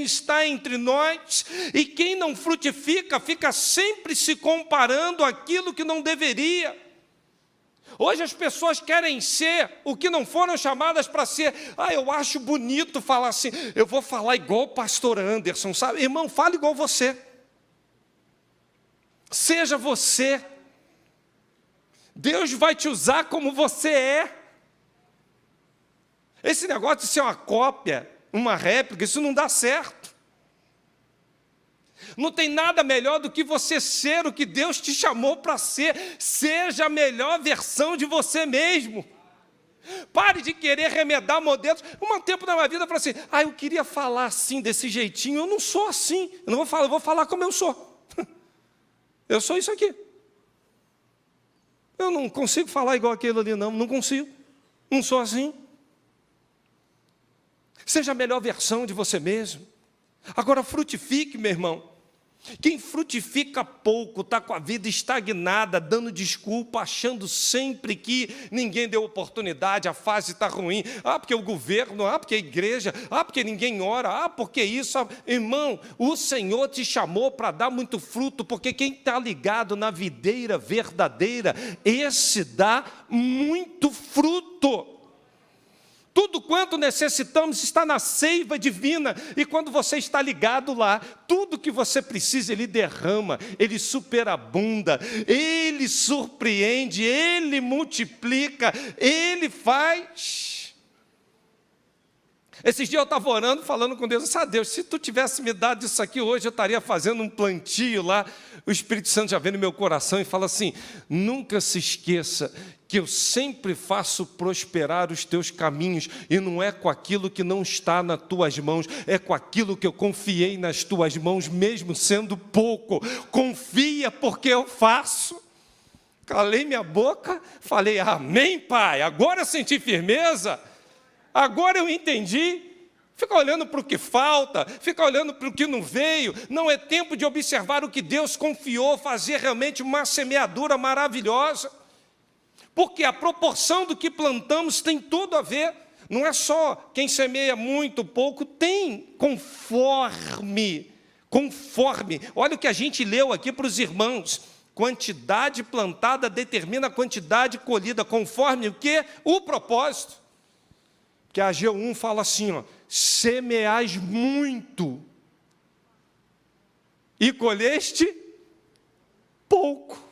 está entre nós, e quem não frutifica, fica sempre se comparando àquilo que não deveria. Hoje as pessoas querem ser o que não foram chamadas para ser. Eu acho bonito falar assim, eu vou falar igual o pastor Anderson, sabe? Irmão, fale igual você. Seja você. Deus vai te usar como você é. Esse negócio de ser uma cópia, uma réplica, isso não dá certo. Não tem nada melhor do que você ser o que Deus te chamou para ser. Seja a melhor versão de você mesmo. Pare de querer remedar modelos. Um tempo na minha vida eu falei assim, eu queria falar assim, desse jeitinho. Eu não sou assim. Eu não vou falar, eu vou falar como eu sou. Eu sou isso aqui. Eu não consigo falar igual aquele ali, não consigo. Não sou assim. Seja a melhor versão de você mesmo. Agora frutifique, meu irmão. Quem frutifica pouco, está com a vida estagnada, dando desculpa, achando sempre que ninguém deu oportunidade, a fase está ruim, porque o governo, porque a igreja, porque ninguém ora, porque isso. Irmão, o Senhor te chamou para dar muito fruto, porque quem está ligado na videira verdadeira, esse dá muito fruto. Tudo quanto necessitamos está na seiva divina, e quando você está ligado lá, tudo que você precisa Ele derrama, Ele superabunda, Ele surpreende, Ele multiplica, Ele faz. Esses dias eu estava orando, falando com Deus, Deus, se Tu tivesse me dado isso aqui hoje, eu estaria fazendo um plantio lá. O Espírito Santo já vem no meu coração e fala assim, nunca se esqueça que eu sempre faço prosperar os teus caminhos, e não é com aquilo que não está nas tuas mãos, é com aquilo que eu confiei nas tuas mãos, mesmo sendo pouco. Confia, porque eu faço. Calei minha boca, falei, amém, Pai, agora eu senti firmeza. Agora eu entendi. Fica olhando para o que falta, fica olhando para o que não veio. Não é tempo de observar o que Deus confiou, fazer realmente uma semeadura maravilhosa. Porque a proporção do que plantamos tem tudo a ver. Não é só quem semeia muito, pouco, tem conforme. Olha o que a gente leu aqui para os irmãos. Quantidade plantada determina a quantidade colhida, conforme o quê? O propósito. Que a G1 fala assim, semeais muito e colheste pouco.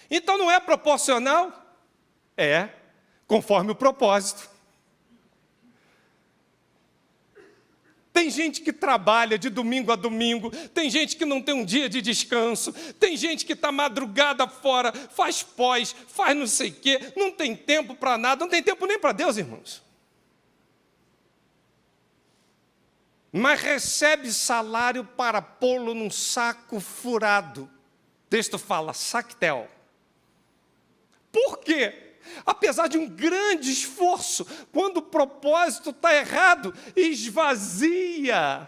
Então não é proporcional? É, conforme o propósito. Tem gente que trabalha de domingo a domingo, tem gente que não tem um dia de descanso, tem gente que está madrugada fora, faz pós, faz não sei o quê, não tem tempo para nada, não tem tempo nem para Deus, irmãos. Mas recebe salário para pô-lo num saco furado. O texto fala, sactel. Por quê? Apesar de um grande esforço, quando o propósito está errado, esvazia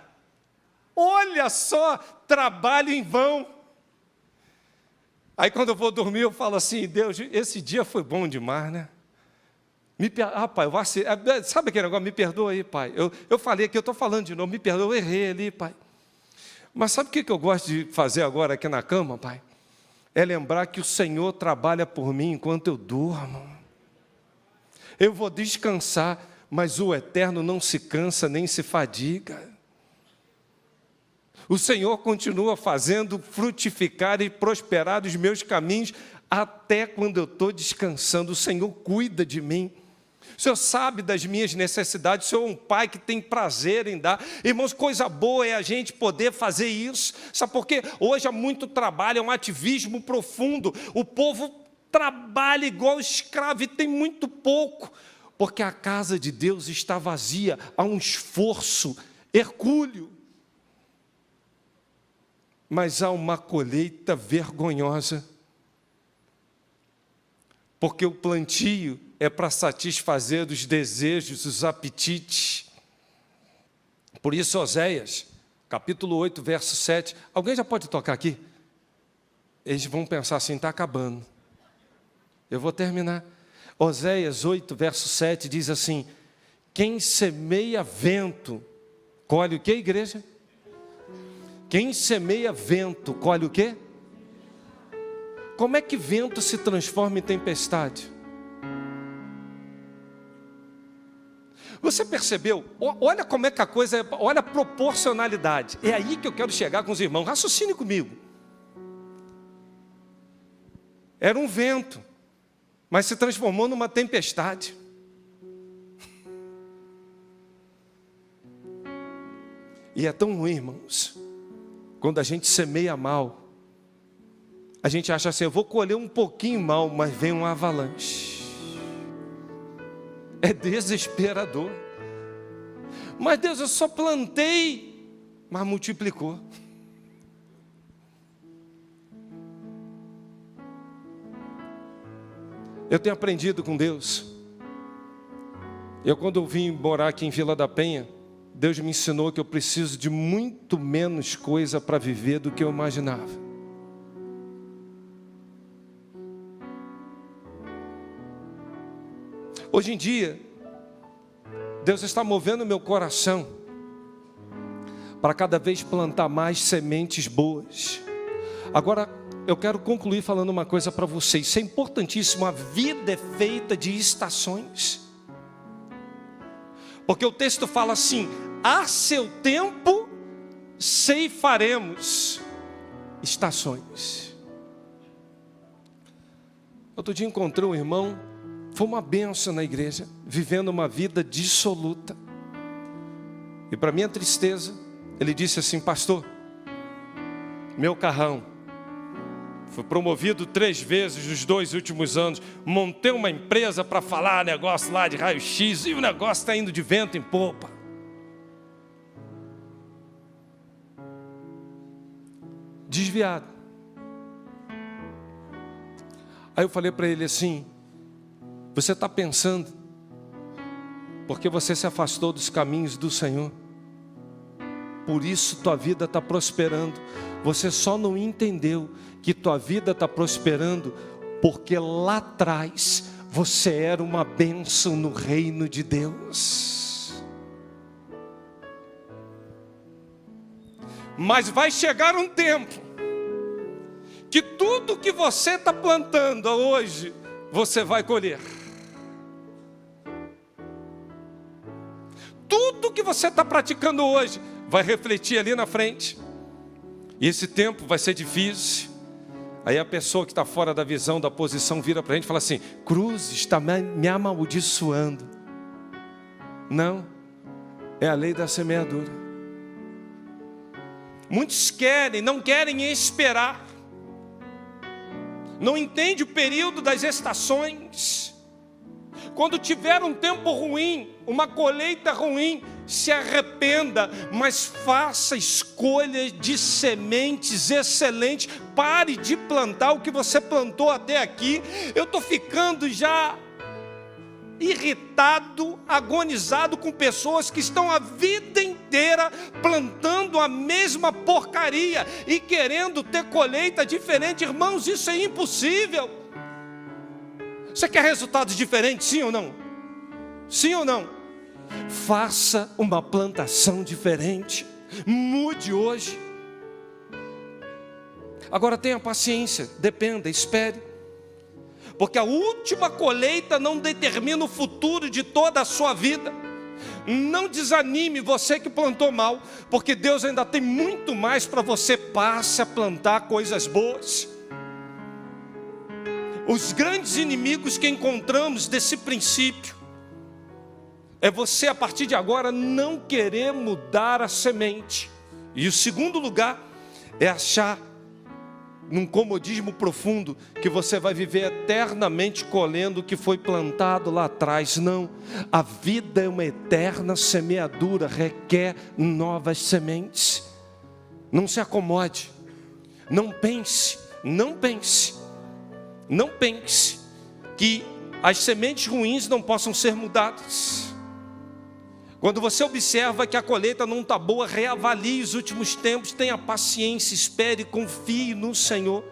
Olha só, trabalho em vão. Aí quando eu vou dormir, eu falo assim, Deus, esse dia foi bom demais, né? Pai, sabe aquele negócio? Me perdoa aí, pai. Eu falei aqui, eu estou falando de novo, me perdoa, eu errei ali, pai. Mas sabe o que eu gosto de fazer agora aqui na cama, pai? É lembrar que o Senhor trabalha por mim enquanto eu durmo. Eu vou descansar, mas o Eterno não se cansa nem se fadiga. O Senhor continua fazendo frutificar e prosperar os meus caminhos até quando eu estou descansando. O Senhor cuida de mim. O Senhor sabe das minhas necessidades. O Senhor é um pai que tem prazer em dar. Irmãos, coisa boa é a gente poder fazer isso. Sabe por quê? Hoje há muito trabalho, é um ativismo profundo. O povo trabalha igual escravo e tem muito pouco, porque a casa de Deus está vazia. Há um esforço hercúleo. Mas há uma colheita vergonhosa, porque o plantio é para satisfazer os desejos, os apetites. Por isso, Oséias, capítulo 8, verso 7, alguém já pode tocar aqui? Eles vão pensar assim, está acabando. Eu vou terminar. Oséias 8, verso 7 diz assim, quem semeia vento, colhe o que, igreja? Quem semeia vento, colhe o quê? Como é que vento se transforma em tempestade? Você percebeu? Olha como é que a coisa é, olha a proporcionalidade. É aí que eu quero chegar com os irmãos. Raciocine comigo. Era um vento, mas se transformou numa tempestade. E é tão ruim, irmãos, quando a gente semeia mal. A gente acha assim, eu vou colher um pouquinho mal, mas vem uma avalanche. É desesperador. Mas Deus, eu só plantei, mas multiplicou. Eu tenho aprendido com Deus. Quando eu vim morar aqui em Vila da Penha, Deus me ensinou que eu preciso de muito menos coisa para viver do que eu imaginava. Hoje em dia, Deus está movendo meu coração para cada vez plantar mais sementes boas. Agora, eu quero concluir falando uma coisa para vocês. Isso é importantíssimo, a vida é feita de estações. Porque o texto fala assim, a seu tempo ceifaremos estações. Outro dia encontrei um irmão, foi uma bênção na igreja, vivendo uma vida dissoluta. E para minha tristeza, ele disse assim, pastor, meu carrão, fui promovido 3 vezes nos 2 últimos anos, montei uma empresa para falar negócio lá de raio-x, e o negócio está indo de vento em popa. Desviado. Aí eu falei para ele assim, você está pensando, porque você se afastou dos caminhos do Senhor, por isso tua vida está prosperando. Você só não entendeu que tua vida está prosperando, porque lá atrás você era uma bênção no reino de Deus. Mas vai chegar um tempo, que tudo que você está plantando hoje, você vai colher. Tudo que você está praticando hoje vai refletir ali na frente. E esse tempo vai ser difícil. Aí a pessoa que está fora da visão, da posição, vira para a gente e fala assim, Cruz está me amaldiçoando. Não, é a lei da semeadura. Muitos não querem esperar. Não entende o período das estações. Quando tiver um tempo ruim, uma colheita ruim, se arrependa, mas faça escolha de sementes excelentes. Pare de plantar o que você plantou até aqui. Eu estou ficando já irritado, agonizado com pessoas que estão a vida inteira inteira plantando a mesma porcaria e querendo ter colheita diferente. Irmãos, isso é impossível. Você quer resultados diferentes, sim ou não? Sim ou não? Faça uma plantação diferente. Mude hoje. Agora tenha paciência, dependa, espere. Porque a última colheita não determina o futuro de toda a sua vida. Não desanime você que plantou mal, porque Deus ainda tem muito mais para você. Passe a plantar coisas boas. Os grandes inimigos que encontramos desse princípio é você, a partir de agora, não querer mudar a semente. E o segundo lugar é achar, num comodismo profundo, que você vai viver eternamente colhendo o que foi plantado lá atrás. Não, a vida é uma eterna semeadura, requer novas sementes. Não se acomode, não pense que as sementes ruins não possam ser mudadas. Quando você observa que a colheita não está boa, reavalie os últimos tempos, tenha paciência, espere, confie no Senhor.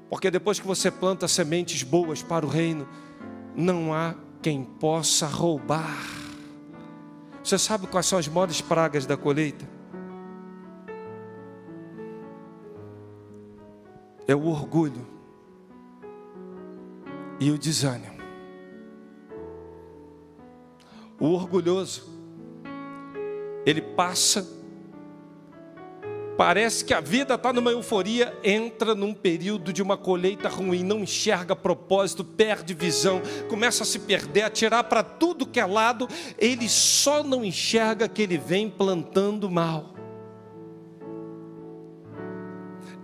Porque depois que você planta sementes boas para o reino, não há quem possa roubar. Você sabe quais são as maiores pragas da colheita? É o orgulho e o desânimo. O orgulhoso, ele passa, parece que a vida está numa euforia, entra num período de uma colheita ruim, não enxerga propósito, perde visão, começa a se perder, a tirar para tudo que é lado, ele só não enxerga que ele vem plantando mal.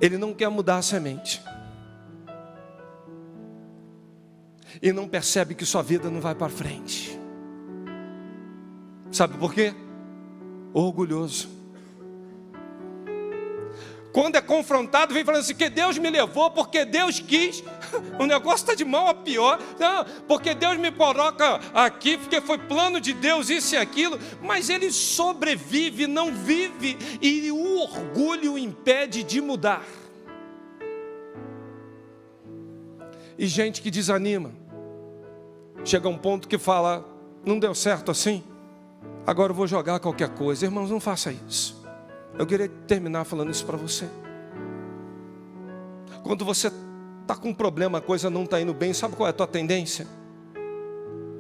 Ele não quer mudar a semente. E não percebe que sua vida não vai para frente. Sabe por quê? Orgulhoso. Quando é confrontado, vem falando assim, que Deus me levou, porque Deus quis. O negócio está de mal a pior. Não, porque Deus me coloca aqui, porque foi plano de Deus, isso e aquilo. Mas ele sobrevive, não vive. E o orgulho o impede de mudar. E gente que desanima. Chega a um ponto que fala, não deu certo assim, agora eu vou jogar qualquer coisa. Irmãos, não faça isso. Eu queria terminar falando isso para você. Quando você está com um problema, a coisa não está indo bem, sabe qual é a tua tendência?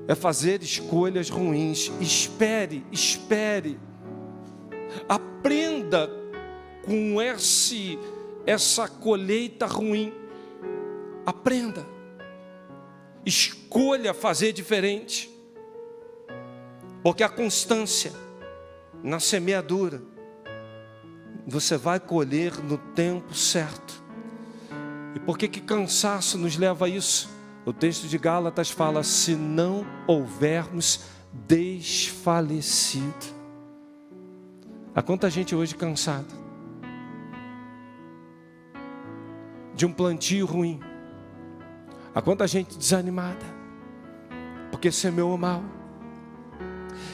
É fazer escolhas ruins. Espere. Aprenda com essa colheita ruim. Aprenda. Escolha fazer diferente. Porque a constância na semeadura, você vai colher no tempo certo. E por que cansaço nos leva a isso? O texto de Gálatas fala, se não houvermos desfalecido. Há quanta gente hoje cansada de um plantio ruim. Há quanta gente desanimada porque semeou mal.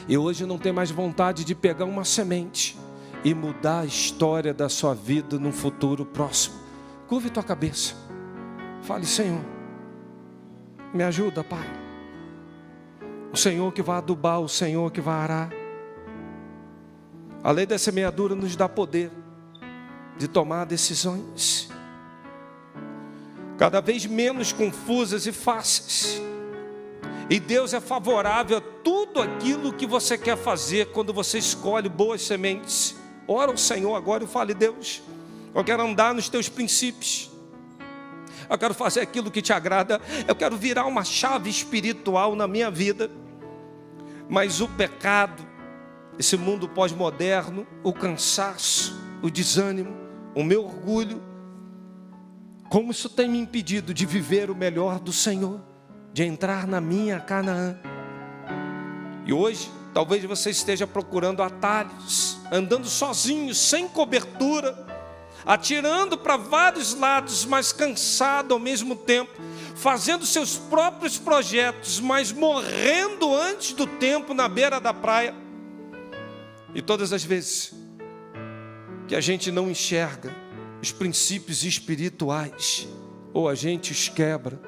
E hoje não tem mais vontade de pegar uma semente e mudar a história da sua vida num futuro próximo. Curve tua cabeça. Fale, Senhor, me ajuda, Pai. O Senhor que vai adubar, o Senhor que vai arar. A lei da semeadura nos dá poder de tomar decisões cada vez menos confusas e fáceis. E Deus é favorável a tudo aquilo que você quer fazer quando você escolhe boas sementes. Ora ao Senhor agora e fale, Deus, eu quero andar nos teus princípios. Eu quero fazer aquilo que te agrada. Eu quero virar uma chave espiritual na minha vida. Mas o pecado, esse mundo pós-moderno, o cansaço, o desânimo, o meu orgulho, como isso tem me impedido de viver o melhor do Senhor, de entrar na minha Canaã. E hoje, talvez você esteja procurando atalhos, andando sozinho, sem cobertura, atirando para vários lados, mas cansado ao mesmo tempo, fazendo seus próprios projetos, mas morrendo antes do tempo na beira da praia. E todas as vezes que a gente não enxerga os princípios espirituais, ou a gente os quebra,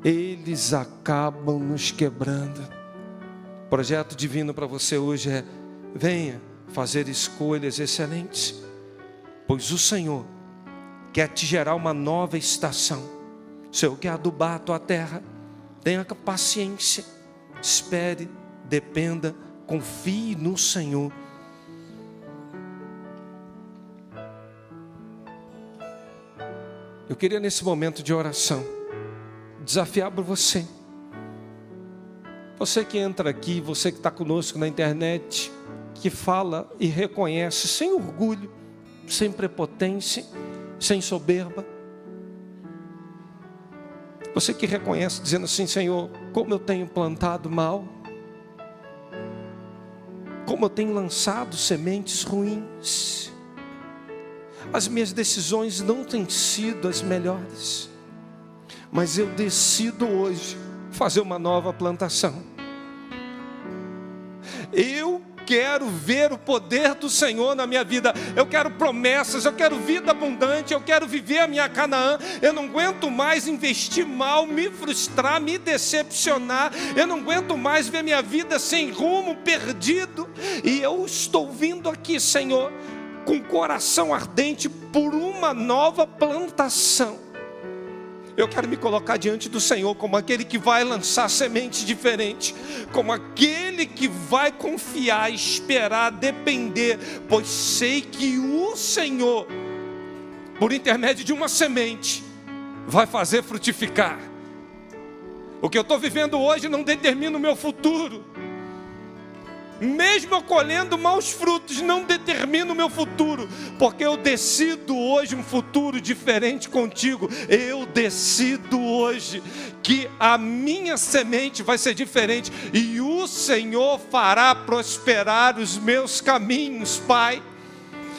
eles acabam nos quebrando. O projeto divino para você hoje é: venha fazer escolhas excelentes, pois o Senhor quer te gerar uma nova estação. O Senhor quer adubar a tua terra. Tenha paciência, espere, dependa, confie no Senhor. Eu queria, nesse momento de oração, desafiar para você. Você que entra aqui, você que está conosco na internet, que fala e reconhece sem orgulho, sem prepotência, sem soberba. Você que reconhece dizendo assim: Senhor, como eu tenho plantado mal, como eu tenho lançado sementes ruins, as minhas decisões não têm sido as melhores, mas eu decido hoje fazer uma nova plantação. Eu quero ver o poder do Senhor na minha vida. Eu quero promessas, eu quero vida abundante, eu quero viver a minha Canaã. Eu não aguento mais investir mal, me frustrar, me decepcionar. Eu não aguento mais ver minha vida sem rumo, perdido. E eu estou vindo aqui, Senhor, com coração ardente por uma nova plantação. Eu quero me colocar diante do Senhor como aquele que vai lançar sementes diferentes, como aquele que vai confiar, esperar, depender, pois sei que o Senhor, por intermédio de uma semente, vai fazer frutificar. O que eu estou vivendo hoje não determina o meu futuro. Mesmo eu colhendo maus frutos, não determina o meu futuro, porque eu decido hoje um futuro diferente contigo. Eu decido hoje que a minha semente vai ser diferente, e o Senhor fará prosperar os meus caminhos, Pai.